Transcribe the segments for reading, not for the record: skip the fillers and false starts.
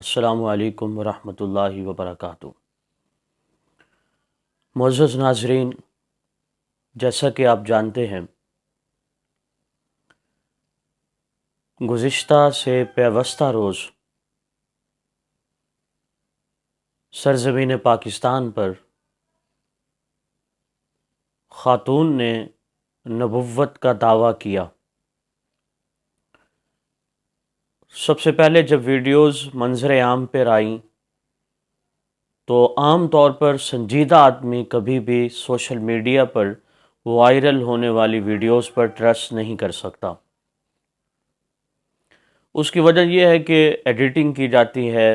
السلام علیکم ورحمۃ اللہ وبرکاتہ۔ معزز ناظرین، جیسا کہ آپ جانتے ہیں، گزشتہ سے پیوستہ روز سرزمین پاکستان پر خاتون نے نبوت کا دعویٰ کیا۔ سب سے پہلے جب ویڈیوز منظر عام پر آئیں تو عام طور پر سنجیدہ آدمی کبھی بھی سوشل میڈیا پر وائرل ہونے والی ویڈیوز پر ٹرسٹ نہیں کر سکتا۔ اس کی وجہ یہ ہے کہ ایڈیٹنگ کی جاتی ہے،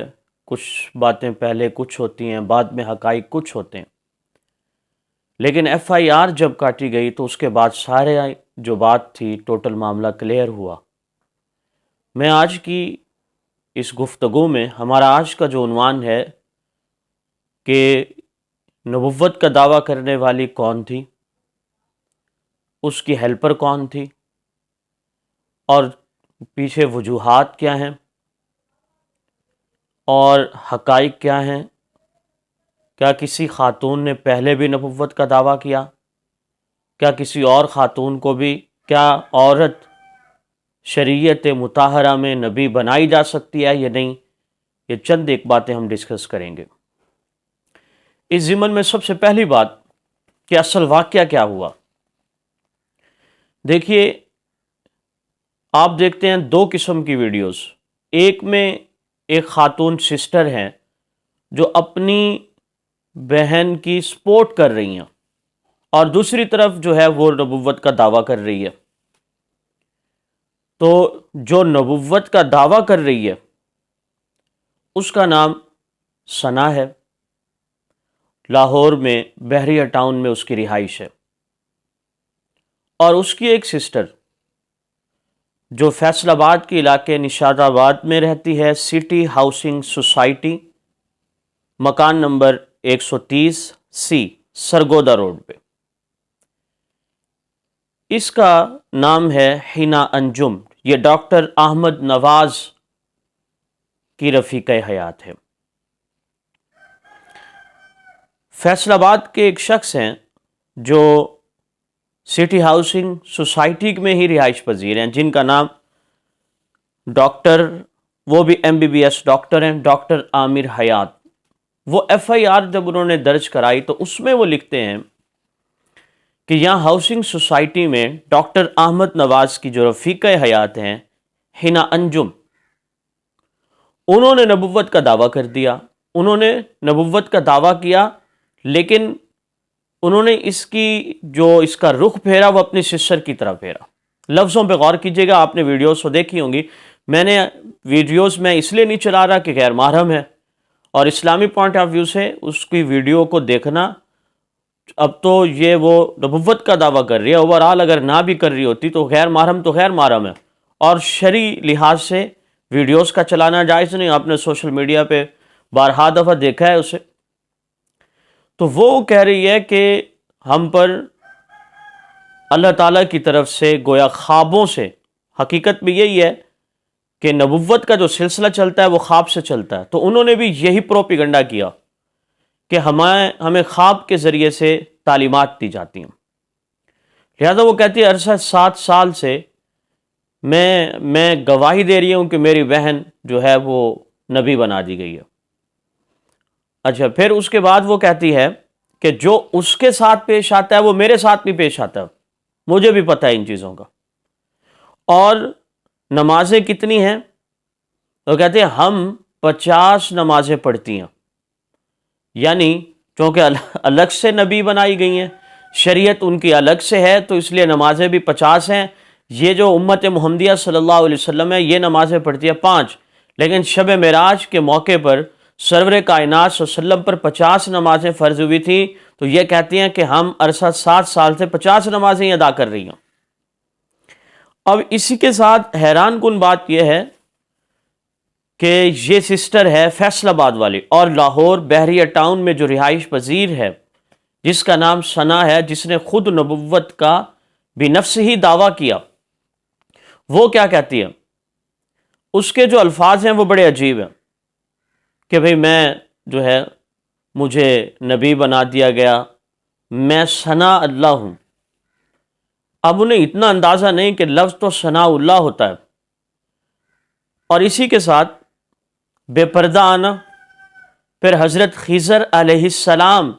کچھ باتیں پہلے کچھ ہوتی ہیں، بعد میں حقائق کچھ ہوتے ہیں۔ لیکن ایف آئی آر جب کاٹی گئی تو اس کے بعد سارے جو بات تھی ٹوٹل معاملہ کلیئر ہوا۔ میں آج کی اس گفتگو میں ہمارا آج کا جو عنوان ہے کہ نبوت کا دعویٰ کرنے والی کون تھی، اس کی ہیلپر کون تھی، اور پیچھے وجوہات کیا ہیں اور حقائق کیا ہیں۔ کیا کسی خاتون نے پہلے بھی نبوت کا دعویٰ کیا؟ کیا کسی اور خاتون کو بھی؟ کیا عورت شریعت مطہرہ میں نبی بنائی جا سکتی ہے یا نہیں؟ یہ چند ایک باتیں ہم ڈسکس کریں گے۔ اس ضمن میں سب سے پہلی بات کہ اصل واقعہ کیا ہوا۔ دیکھیے، آپ دیکھتے ہیں دو قسم کی ویڈیوز۔ ایک میں ایک خاتون سسٹر ہیں جو اپنی بہن کی سپورٹ کر رہی ہیں، اور دوسری طرف جو ہے وہ نبوت کا دعویٰ کر رہی ہے۔ تو جو نبوت کا دعویٰ کر رہی ہے اس کا نام ثنا ہے، لاہور میں بحریہ ٹاؤن میں اس کی رہائش ہے، اور اس کی ایک سسٹر جو فیصل آباد کے علاقے نشاد آباد میں رہتی ہے، سٹی ہاؤسنگ سوسائٹی، مکان نمبر 130C، سرگودا روڈ پہ۔ اس کا نام ہے حنا انجم۔ یہ ڈاکٹر احمد نواز کی رفیقہ حیات ہے۔ فیصل آباد کے ایک شخص ہیں جو سٹی ہاؤسنگ سوسائٹی میں ہی رہائش پذیر ہیں، جن کا نام ڈاکٹر، وہ بھی MBBS ڈاکٹر ہیں، ڈاکٹر عامر حیات۔ وہ ایف آئی آر جب انہوں نے درج کرائی تو اس میں وہ لکھتے ہیں کہ یہاں ہاؤسنگ سوسائٹی میں ڈاکٹر احمد نواز کی جو رفیقہ حیات ہیں حنا انجم، انہوں نے نبوت کا دعویٰ کر دیا۔ انہوں نے نبوت کا دعویٰ کیا، لیکن انہوں نے اس کا رخ پھیرا وہ اپنی سسٹر کی طرف پھیرا۔ لفظوں پہ غور کیجئے گا، آپ نے ویڈیوز تو دیکھی ہوں گی۔ میں نے ویڈیوز میں اس لیے نہیں چلا رہا کہ غیر محرم ہے، اور اسلامی پوائنٹ آف ویو سے اس کی ویڈیو کو دیکھنا، اب تو یہ وہ نبوت کا دعویٰ کر رہی ہے، اوورآل اگر نہ بھی کر رہی ہوتی تو غیر محرم ہے، اور شرعی لحاظ سے ویڈیوز کا چلانا جائز نہیں۔ آپ نے سوشل میڈیا پہ بارہا دفعہ دیکھا ہے اسے۔ تو وہ کہہ رہی ہے کہ ہم پر اللہ تعالیٰ کی طرف سے گویا خوابوں سے، حقیقت میں یہی ہے کہ نبوت کا جو سلسلہ چلتا ہے وہ خواب سے چلتا ہے، تو انہوں نے بھی یہی پروپیگنڈا کیا کہ ہمیں خواب کے ذریعے سے تعلیمات دی جاتی ہیں۔ لہذا وہ کہتی ہے عرصہ 7 سال سے میں گواہی دے رہی ہوں کہ میری بہن جو ہے وہ نبی بنا دی گئی ہے۔ اچھا، پھر اس کے بعد وہ کہتی ہے کہ جو اس کے ساتھ پیش آتا ہے وہ میرے ساتھ بھی پیش آتا ہے، مجھے بھی پتہ ہے ان چیزوں کا۔ اور نمازیں کتنی ہیں؟ وہ کہتے ہیں ہم 50 نمازیں پڑھتی ہیں، یعنی چونکہ الگ سے نبی بنائی گئی ہیں، شریعت ان کی الگ سے ہے، تو اس لیے نمازیں بھی 50 ہیں۔ یہ جو امت محمدیہ صلی اللہ علیہ وسلم ہے یہ نمازیں پڑھتی ہے 5، لیکن شب معراج کے موقع پر سرور کائنات صلی اللہ علیہ وسلم پر 50 نمازیں فرض ہوئی تھیں، تو یہ کہتی ہیں کہ ہم عرصہ 7 سال سے 50 نمازیں ادا کر رہی ہیں۔ اب اسی کے ساتھ حیران کن بات یہ ہے کہ یہ سسٹر ہے فیصل آباد والی، اور لاہور بحریہ ٹاؤن میں جو رہائش پذیر ہے جس کا نام ثنا ہے، جس نے خود نبوت کا بنفس ہی دعویٰ کیا، وہ کیا کہتی ہے؟ اس کے جو الفاظ ہیں وہ بڑے عجیب ہیں۔ کہ بھئی میں جو ہے مجھے نبی بنا دیا گیا، میں ثنا اللہ ہوں۔ اب انہیں اتنا اندازہ نہیں کہ لفظ تو ثناء اللہ ہوتا ہے، اور اسی کے ساتھ بے پردہ آنا۔ پھر حضرت خضر علیہ السلام،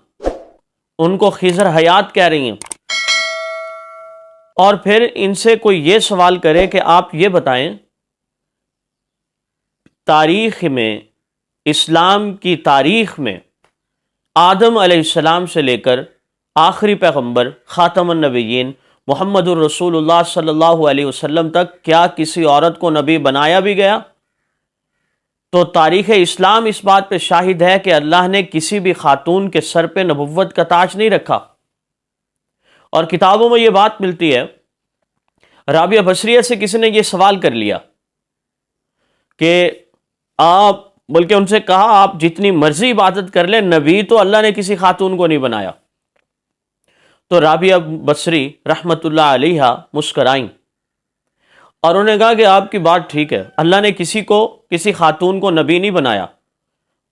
ان کو خضر حیات کہہ رہی ہیں، اور پھر ان سے کوئی یہ سوال کرے کہ آپ یہ بتائیں تاریخ میں، اسلام کی تاریخ میں، آدم علیہ السلام سے لے کر آخری پیغمبر خاتم النبیین محمد الرسول اللہ صلی اللہ علیہ وسلم تک کیا کسی عورت کو نبی بنایا بھی گیا؟ تو تاریخ اسلام اس بات پہ شاہد ہے کہ اللہ نے کسی بھی خاتون کے سر پہ نبوت کا تاج نہیں رکھا۔ اور کتابوں میں یہ بات ملتی ہے، رابعہ بصریہ سے کسی نے یہ سوال کر لیا کہ آپ، بلکہ ان سے کہا آپ جتنی مرضی عبادت کر لیں، نبی تو اللہ نے کسی خاتون کو نہیں بنایا۔ تو رابعہ بصری رحمت اللہ علیہا مسکرائیں اور انہوں نے کہا کہ آپ کی بات ٹھیک ہے، اللہ نے کسی خاتون کو نبی نہیں بنایا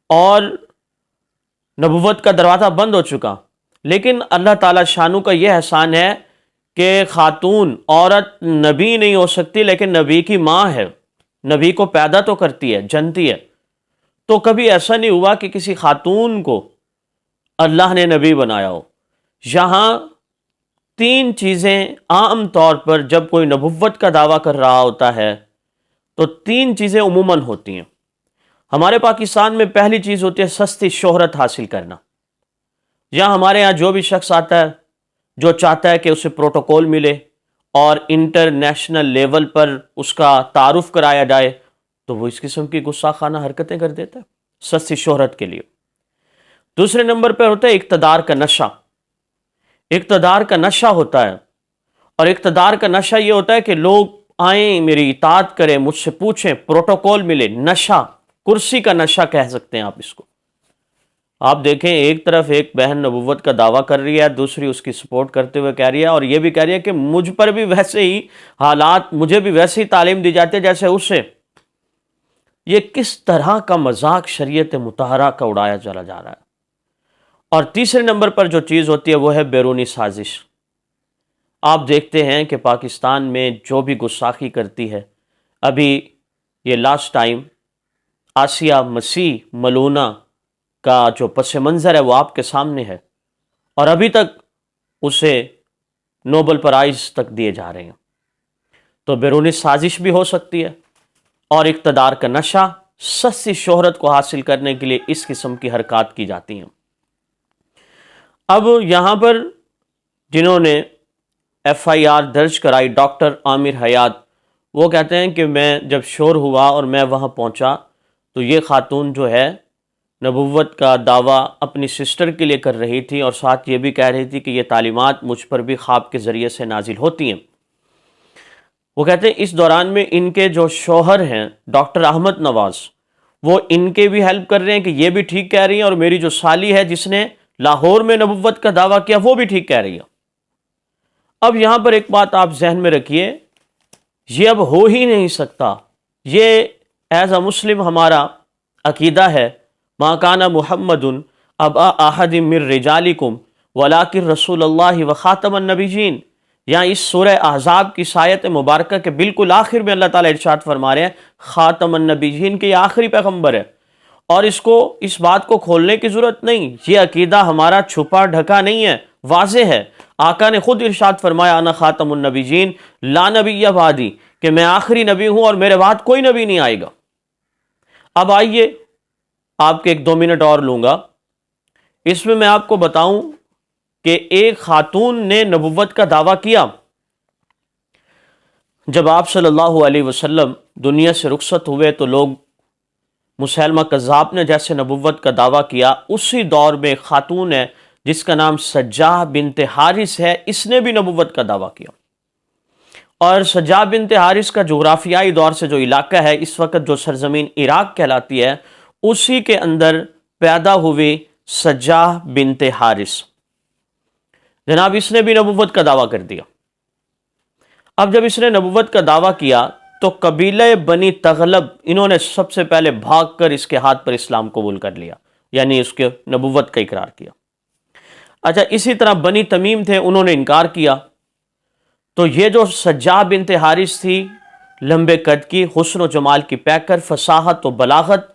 اور نبوت کا دروازہ بند ہو چکا، لیکن اللہ تعالیٰ شانو کا یہ احسان ہے کہ خاتون عورت نبی نہیں ہو سکتی لیکن نبی کی ماں ہے، نبی کو پیدا تو کرتی ہے، جنتی ہے۔ تو کبھی ایسا نہیں ہوا کہ کسی خاتون کو اللہ نے نبی بنایا ہو۔ یہاں تین چیزیں عام طور پر جب کوئی نبوت کا دعویٰ کر رہا ہوتا ہے تو تین چیزیں عموماً ہوتی ہیں۔ ہمارے پاکستان میں پہلی چیز ہوتی ہے سستی شہرت حاصل کرنا۔ یہاں ہمارے ہاں جو بھی شخص آتا ہے، جو چاہتا ہے کہ اسے پروٹوکول ملے اور انٹرنیشنل لیول پر اس کا تعارف کرایا جائے، تو وہ اس قسم کی گستاخانہ حرکتیں کر دیتا ہے سستی شہرت کے لیے۔ دوسرے نمبر پر ہوتا ہے اقتدار کا نشہ۔ اقتدار کا نشہ ہوتا ہے، اور اقتدار کا نشہ یہ ہوتا ہے کہ لوگ آئیں، میری اطاعت کریں، مجھ سے پوچھیں، پروٹوکول ملے۔ نشہ، کرسی کا نشہ کہہ سکتے ہیں آپ اس کو۔ آپ دیکھیں ایک طرف ایک بہن نبوت کا دعویٰ کر رہی ہے، دوسری اس کی سپورٹ کرتے ہوئے کہہ رہی ہے، اور یہ بھی کہہ رہی ہے کہ مجھ پر بھی ویسے ہی حالات، مجھے بھی ویسے ہی تعلیم دی جاتی ہے جیسے اسے۔ یہ کس طرح کا مذاق شریعت مطہرہ کا اڑایا چلا جا رہا ہے۔ اور تیسرے نمبر پر جو چیز ہوتی ہے وہ ہے بیرونی سازش۔ آپ دیکھتے ہیں کہ پاکستان میں جو بھی گستاخی کرتی ہے، ابھی یہ لاسٹ ٹائم آسیہ مسیح ملونہ کا جو پس منظر ہے وہ آپ کے سامنے ہے، اور ابھی تک اسے نوبل پرائز تک دیے جا رہے ہیں۔ تو بیرونی سازش بھی ہو سکتی ہے، اور اقتدار کا نشہ، سستی شہرت کو حاصل کرنے کے لیے اس قسم کی حرکات کی جاتی ہیں۔ اب یہاں پر جنہوں نے ایف آئی آر درج کرائی، ڈاکٹر عامر حیات، وہ کہتے ہیں کہ میں جب شور ہوا اور میں وہاں پہنچا تو یہ خاتون جو ہے نبوت کا دعویٰ اپنی سسٹر کے لیے کر رہی تھی، اور ساتھ یہ بھی کہہ رہی تھی کہ یہ تعلیمات مجھ پر بھی خواب کے ذریعے سے نازل ہوتی ہیں۔ وہ کہتے ہیں اس دوران میں ان کے جو شوہر ہیں ڈاکٹر احمد نواز، وہ ان کے بھی ہیلپ کر رہے ہیں کہ یہ بھی ٹھیک کہہ رہی ہیں، اور میری جو سالی ہے جس نے لاہور میں نبوت کا دعویٰ کیا، وہ بھی ٹھیک کہہ رہی ہے۔ اب یہاں پر ایک بات آپ ذہن میں رکھیے، یہ اب ہو ہی نہیں سکتا۔ یہ ایز اے مسلم ہمارا عقیدہ ہے، ما کان محمد ابا احد من رجالکم ولکن رسول اللہ وخاتم النبیین۔ یہاں اس سورہ احزاب کی آیت مبارکہ کے بالکل آخر میں اللہ تعالیٰ ارشاد فرما رہے ہیں خاتم النبیین کے یہ آخری پیغمبر ہے، اور اس بات کو کھولنے کی ضرورت نہیں۔ یہ عقیدہ ہمارا چھپا ڈھکا نہیں ہے، واضح ہے۔ آقا نے خود ارشاد فرمایا انا خاتم النبیین لا نبی بعدی، کہ میں آخری نبی ہوں اور میرے بعد کوئی نبی نہیں آئے گا۔ اب آئیے آپ کے 1-2 منٹ اور لوں گا، اس میں آپ کو بتاؤں کہ ایک خاتون نے نبوت کا دعویٰ کیا۔ جب آپ صلی اللہ علیہ وسلم دنیا سے رخصت ہوئے تو لوگ مسیلمہ کذاب نے جیسے نبوت کا دعویٰ کیا، اسی دور میں ایک خاتون ہے جس کا نام سجاہ بنت حارث ہے، اس نے بھی نبوت کا دعویٰ کیا۔ اور سجاہ بنت حارث کا جغرافیائی دور سے جو علاقہ ہے اس وقت جو سرزمین عراق کہلاتی ہے، اسی کے اندر پیدا ہوئی سجاہ بنت حارث۔ جناب اس نے بھی نبوت کا دعویٰ کر دیا۔ اب جب اس نے نبوت کا دعویٰ کیا تو قبیلہ بنی تغلب انہوں نے سب سے پہلے بھاگ کر اس کے ہاتھ پر اسلام قبول کر لیا، یعنی اس کے نبوت کا اقرار کیا۔ اچھا، اسی طرح بنی تمیم تھے، انہوں نے انکار کیا۔ تو یہ جو سجا بنت حارث تھی، لمبے قد کی، حسن و جمال کی پیکر، فصاحت و بلاغت،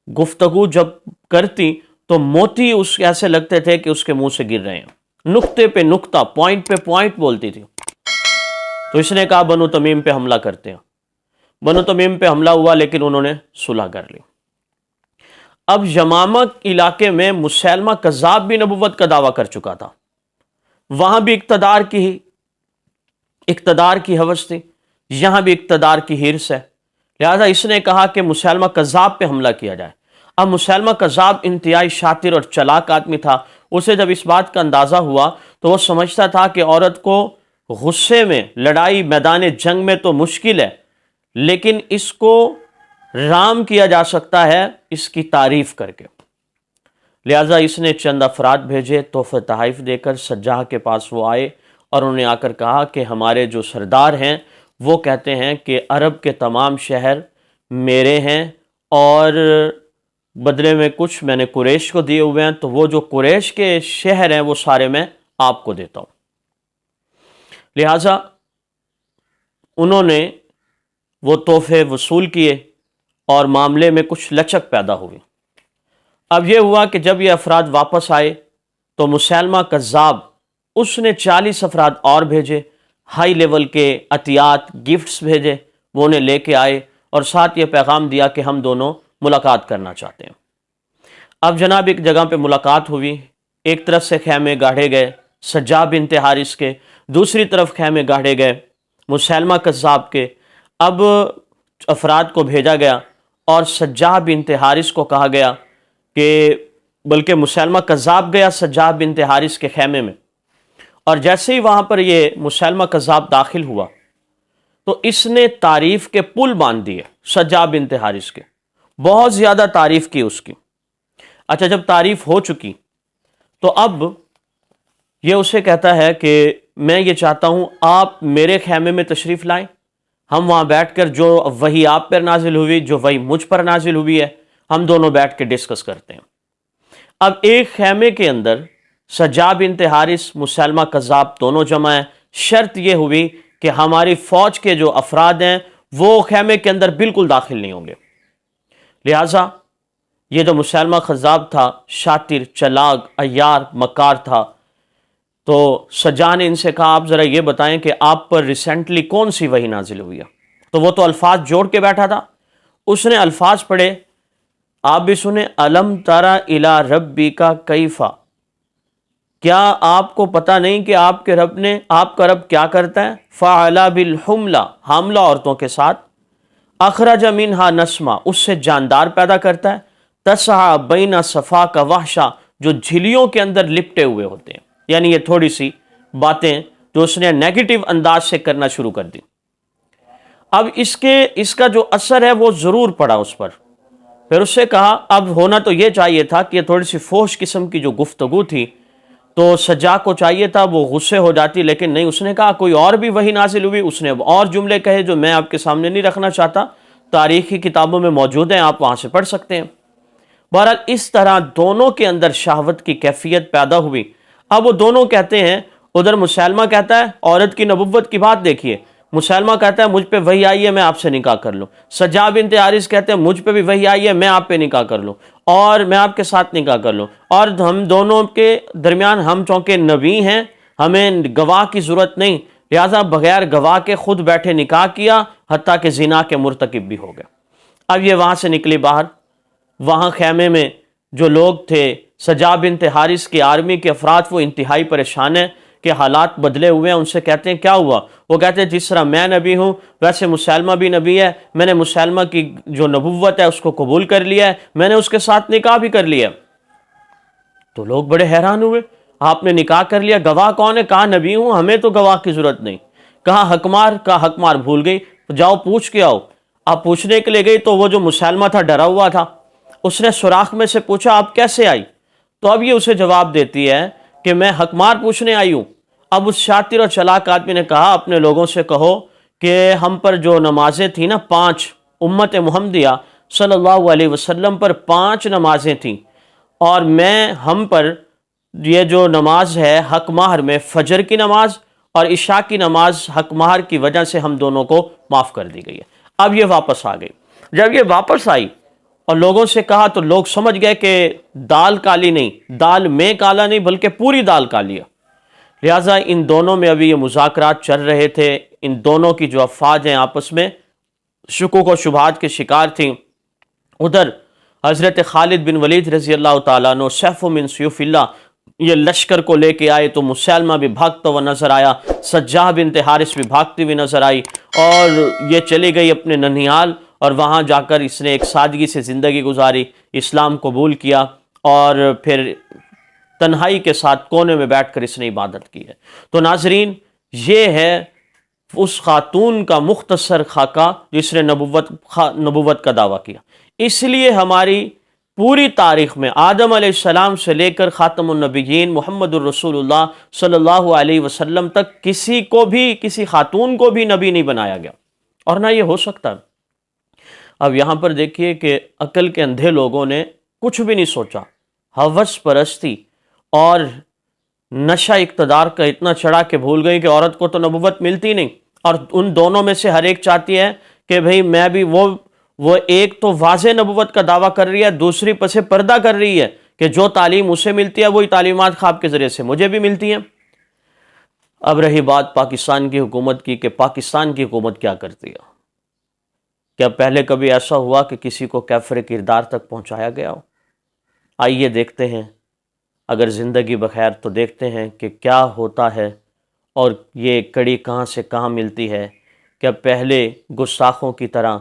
گفتگو جب کرتی تو موتی اس ایسے لگتے تھے کہ اس کے منہ سے گر رہے ہیں، نقطے پہ نقطہ، پوائنٹ پہ پوائنٹ بولتی تھی۔ تو اس نے کہا بنو تمیم پہ حملہ کرتے ہیں۔ بنو تمیم پہ حملہ ہوا، لیکن انہوں نے صلح کر لی۔ اب یمامہ علاقے میں مسیلمہ کذاب بھی نبوت کا دعویٰ کر چکا تھا، وہاں بھی اقتدار کی ہوس تھی، یہاں بھی اقتدار کی ہرس ہے، لہذا اس نے کہا کہ مسیلمہ کذاب پہ حملہ کیا جائے۔ اب مسیلمہ کذاب انتہائی شاطر اور چلاک آدمی تھا، اسے جب اس بات کا اندازہ ہوا تو وہ سمجھتا تھا کہ عورت کو غصے میں لڑائی میدان جنگ میں تو مشکل ہے، لیکن اس کو رام کیا جا سکتا ہے اس کی تعریف کر کے۔ لہٰذا اس نے چند افراد بھیجے، تحفہ تحائف دے کر سجاہ کے پاس وہ آئے اور انہوں نے آ کر کہا کہ ہمارے جو سردار ہیں وہ کہتے ہیں کہ عرب کے تمام شہر میرے ہیں اور بدلے میں کچھ میں نے قریش کو دیے ہوئے ہیں، تو وہ جو قریش کے شہر ہیں وہ سارے میں آپ کو دیتا ہوں۔ لہٰذا انہوں نے وہ تحفے وصول کیے اور معاملے میں کچھ لچک پیدا ہوئی۔ اب یہ ہوا کہ جب یہ افراد واپس آئے تو مسیلمہ کذاب اس نے 40 افراد اور بھیجے، ہائی لیول کے عطیات گفٹس بھیجے، وہ انہیں لے کے آئے اور ساتھ یہ پیغام دیا کہ ہم دونوں ملاقات کرنا چاہتے ہیں۔ اب جناب ایک جگہ پہ ملاقات ہوئی، ایک طرف سے خیمے گاڑے گئے سجا بنت حارث کے، دوسری طرف خیمے گاڑے گئے مسیلمہ کذاب کے۔ اب افراد کو بھیجا گیا اور سجا بنت حارث کو کہا گیا کہ بلکہ مسیلمہ کذاب گیا سجا بنت حارث کے خیمے میں، اور جیسے ہی وہاں پر یہ مسیلمہ کذاب داخل ہوا تو اس نے تعریف کے پل باندھ دیے سجا بنت حارث کے، بہت زیادہ تعریف کی اس کی۔ اچھا، جب تعریف ہو چکی تو اب یہ اسے کہتا ہے کہ میں یہ چاہتا ہوں آپ میرے خیمے میں تشریف لائیں، ہم وہاں بیٹھ کر جو وحی آپ پر نازل ہوئی، جو وحی مجھ پر نازل ہوئی ہے، ہم دونوں بیٹھ کے ڈسکس کرتے ہیں۔ اب ایک خیمے کے اندر سجا بنت حارث مسیلمہ کذاب دونوں جمع ہیں، شرط یہ ہوئی کہ ہماری فوج کے جو افراد ہیں وہ خیمے کے اندر بالکل داخل نہیں ہوں گے۔ لہٰذا یہ جو مسیلمہ کذاب تھا شاطر، چلاک، عیار، مکار تھا، تو سجا نے ان سے کہا آپ ذرا یہ بتائیں کہ آپ پر ریسنٹلی کون سی وحی نازل ہوئی ہے؟ تو وہ تو الفاظ جوڑ کے بیٹھا تھا، اس نے الفاظ پڑھے، آپ بھی سنیں، الم ترى الی ربک کیف، کیا آپ کو پتہ نہیں کہ آپ کا رب کیا کرتا ہے؟ فعل بالحملہ، حاملہ عورتوں کے ساتھ، اخرج منہا نسمہ، اس سے جاندار پیدا کرتا ہے، تسعى بین صفا کا وحشہ، جو جھلیوں کے اندر لپٹے ہوئے ہوتے ہیں۔ یعنی یہ تھوڑی سی باتیں جو اس نے نیگیٹو انداز سے کرنا شروع کر دی۔ اب اس کا جو اثر ہے وہ ضرور پڑا اس پر۔ پھر اس سے کہا اب ہونا تو یہ چاہیے تھا کہ یہ تھوڑی سی فحش قسم کی جو گفتگو تھی تو سجا کو چاہیے تھا وہ غصے ہو جاتی، لیکن نہیں، اس نے کہا کوئی اور بھی وحی نازل ہوئی، اس نے اور جملے کہے جو میں آپ کے سامنے نہیں رکھنا چاہتا، تاریخی کتابوں میں موجود ہیں، آپ وہاں سے پڑھ سکتے ہیں۔ بہرحال اس طرح دونوں کے اندر شہوت کی کیفیت پیدا ہوئی۔ اب وہ دونوں کہتے ہیں، ادھر مسیلمہ کہتا ہے عورت کی نبوت کی بات دیکھیے، مسیلمہ کہتا ہے مجھ پہ وحی آئی ہے میں آپ سے نکاح کر لوں، سجا بنت حارث کہتے ہیں مجھ پہ بھی وحی آئی ہے میں آپ پہ نکاح کر لوں اور میں آپ کے ساتھ نکاح کر لوں، اور ہم دونوں کے درمیان ہم چونکہ نبی ہیں ہمیں گواہ کی ضرورت نہیں، لہٰذا بغیر گواہ کے خود بیٹھے نکاح کیا، حتیٰ کہ زنا کے مرتکب بھی ہو گئے۔ اب یہ وہاں سے نکلی باہر، وہاں خیمے میں جو لوگ تھے سجا بنت حارث کی آرمی کے افراد وہ انتہائی پریشان ہیں کہ حالات بدلے ہوئے ہیں۔ ان سے کہتے ہیں کیا ہوا؟ وہ کہتے ہیں جس طرح میں نبی ہوں ویسے مسیلمہ بھی نبی ہے، میں نے مسیلمہ کی جو نبوت ہے اس کو قبول کر لیا ہے، میں نے اس کے ساتھ نکاح بھی کر لیا۔ تو لوگ بڑے حیران ہوئے، آپ نے نکاح کر لیا، گواہ کون ہے؟ کہا نبی ہوں، ہمیں تو گواہ کی ضرورت نہیں۔ کہا حکمار؟ کہا حکمار بھول گئی، جاؤ پوچھ کے آؤ۔ آپ پوچھنے کے لیے گئی تو وہ جو مسیلمہ تھا ڈرا ہوا تھا، اس نے سوراخ میں سے پوچھا آپ کیسے آئی؟ تو اب یہ اسے جواب دیتی ہے کہ میں حکمار پوچھنے آئی ہوں۔ اب اس شاطر اور چلاک آدمی نے کہا اپنے لوگوں سے کہو کہ ہم پر جو نمازیں تھیں نا 5 امت محمدیہ صلی اللہ علیہ وسلم پر 5 نمازیں تھیں، اور ہم پر یہ جو نماز ہے حق مہر میں فجر کی نماز اور عشاء کی نماز حق مہر کی وجہ سے ہم دونوں کو معاف کر دی گئی ہے۔ اب یہ واپس آ گئی۔ جب یہ واپس آئی اور لوگوں سے کہا تو لوگ سمجھ گئے کہ دال کالی نہیں، دال میں کالا نہیں بلکہ پوری دال کالی ہے۔ لہٰذا ان دونوں میں ابھی یہ مذاکرات چل رہے تھے، ان دونوں کی جو افواج ہیں آپس میں شکوک و شبہات کے شکار تھیں۔ ادھر حضرت خالد بن ولید رضی اللہ تعالیٰ عنہ سیف من سیوف اللہ یہ لشکر کو لے کے آئے تو مسلمہ بھی بھاگتا ہوا نظر آیا، سجاہ بنت حارث بھی بھاگتی ہوئی نظر آئی، اور یہ چلی گئی اپنے ننھیال، اور وہاں جا کر اس نے ایک سادگی سے زندگی گزاری، اسلام قبول کیا، اور پھر تنہائی کے ساتھ کونے میں بیٹھ کر اس نے عبادت کی ہے۔ تو ناظرین، یہ ہے اس خاتون کا مختصر خاکہ جس نے نبوت کا دعویٰ کیا۔ اس لیے ہماری پوری تاریخ میں آدم علیہ السلام سے لے کر خاتم النبیین محمد الرسول اللہ صلی اللہ علیہ وسلم تک کسی کو بھی، کسی خاتون کو بھی نبی نہیں بنایا گیا، اور نہ یہ ہو سکتا۔ اب یہاں پر دیکھیے کہ عقل کے اندھے لوگوں نے کچھ بھی نہیں سوچا، ہوس پرستی اور نشہ اقتدار کا اتنا چڑھا کہ بھول گئی کہ عورت کو تو نبوت ملتی نہیں، اور ان دونوں میں سے ہر ایک چاہتی ہے کہ بھئی میں بھی وہ ایک تو واضح نبوت کا دعویٰ کر رہی ہے، دوسری پس پردہ کر رہی ہے کہ جو تعلیم اسے ملتی ہے وہی تعلیمات خواب کے ذریعے سے مجھے بھی ملتی ہیں۔ اب رہی بات پاکستان کی حکومت کی کہ پاکستان کی حکومت کیا کرتی ہے۔ کیا پہلے کبھی ایسا ہوا کہ کسی کو کیفر کردار تک پہنچایا گیا ہو؟ آئیے دیکھتے ہیں، اگر زندگی بخیر تو دیکھتے ہیں کہ کیا ہوتا ہے اور یہ کڑی کہاں سے کہاں ملتی ہے۔ کیا پہلے گستاخوں کی طرح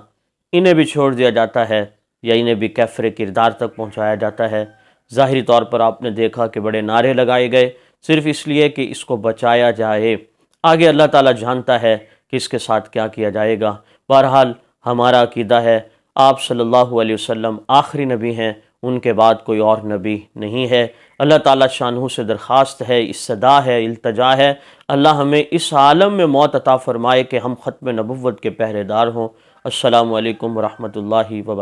انہیں بھی چھوڑ دیا جاتا ہے یا انہیں بھی کیفر کردار تک پہنچایا جاتا ہے؟ ظاہری طور پر آپ نے دیکھا کہ بڑے نعرے لگائے گئے صرف اس لیے کہ اس کو بچایا جائے، آگے اللہ تعالیٰ جانتا ہے کہ اس کے ساتھ کیا کیا جائے گا۔ بہرحال ہمارا عقیدہ ہے آپ صلی اللہ علیہ وسلم آخری نبی ہیں، ان کے بعد کوئی اور نبی نہیں ہے۔ اللہ تعالیٰ شانہ سے درخواست ہے، استدعا ہے، التجا ہے، اللہ ہمیں اس عالم میں موت عطا فرمائے کہ ہم ختم نبوت کے پہرے دار ہوں۔ السلام علیکم ورحمۃ اللہ وبرکاتہ۔